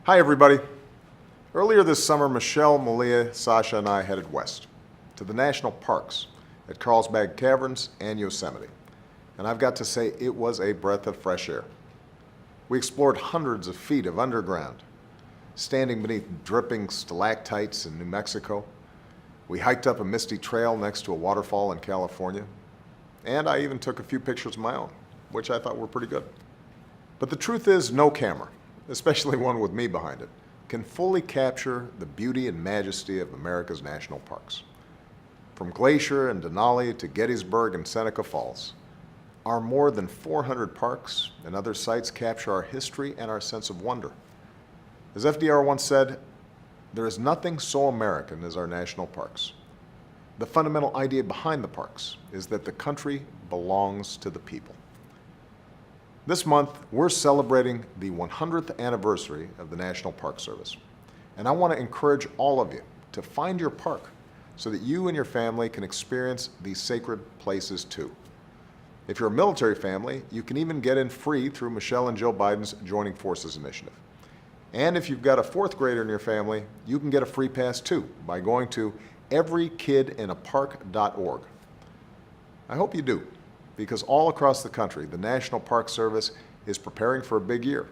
Hi, everybody. Earlier this summer, Michelle, Malia, Sasha, and I headed west to the national parks at Carlsbad Caverns and Yosemite. And I've got to say, it was a breath of fresh air. We explored hundreds of feet of underground, standing beneath dripping stalactites in New Mexico. We hiked up a misty trail next to a waterfall in California. And I even took a few pictures of my own, which I thought were pretty good. But the truth is, no camera, especially one with me behind it, can fully capture the beauty and majesty of America's national parks. From Glacier and Denali to Gettysburg and Seneca Falls, our more than 400 parks and other sites capture our history and our sense of wonder. As FDR once said, there is nothing so American as our national parks. The fundamental idea behind the parks is that the country belongs to the people. This month, we're celebrating the 100th anniversary of the National Park Service. And I want to encourage all of you to find your park so that you and your family can experience these sacred places too. If you're a military family, you can even get in free through Michelle and Joe Biden's Joining Forces initiative. And if you've got a fourth grader in your family, you can get a free pass too by going to everykidinapark.org. I hope you do, because all across the country, the National Park Service is preparing for a big year.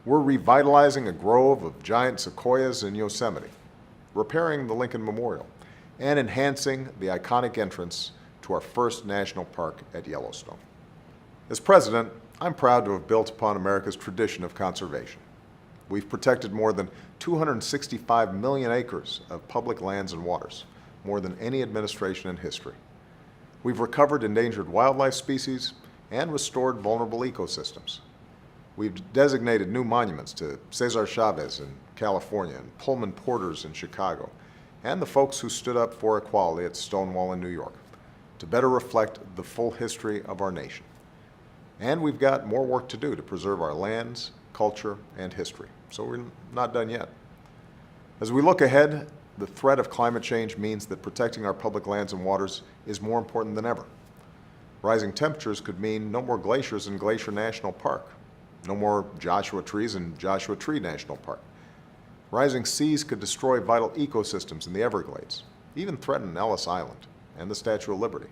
We're revitalizing a grove of giant sequoias in Yosemite, repairing the Lincoln Memorial, and enhancing the iconic entrance to our first national park at Yellowstone. As president, I'm proud to have built upon America's tradition of conservation. We've protected more than 265 million acres of public lands and waters, more than any administration in history. We've recovered endangered wildlife species and restored vulnerable ecosystems. We've designated new monuments to Cesar Chavez in California and Pullman Porters in Chicago, and the folks who stood up for equality at Stonewall in New York, to better reflect the full history of our nation. And we've got more work to do to preserve our lands, culture, and history. So we're not done yet. As we look ahead, the threat of climate change means that protecting our public lands and waters is more important than ever. Rising temperatures could mean no more glaciers in Glacier National Park, no more Joshua trees in Joshua Tree National Park. Rising seas could destroy vital ecosystems in the Everglades, even threaten Ellis Island and the Statue of Liberty.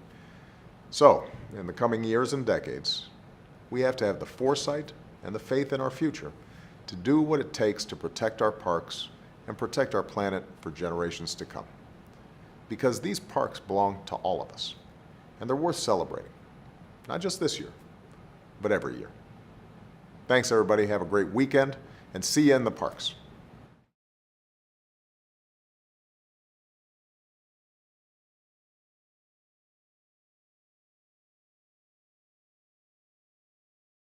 So, in the coming years and decades, we have to have the foresight and the faith in our future to do what it takes to protect our parks and protect our planet for generations to come. Because these parks belong to all of us, and they're worth celebrating, not just this year, but every year. Thanks, everybody. Have a great weekend, and see you in the parks.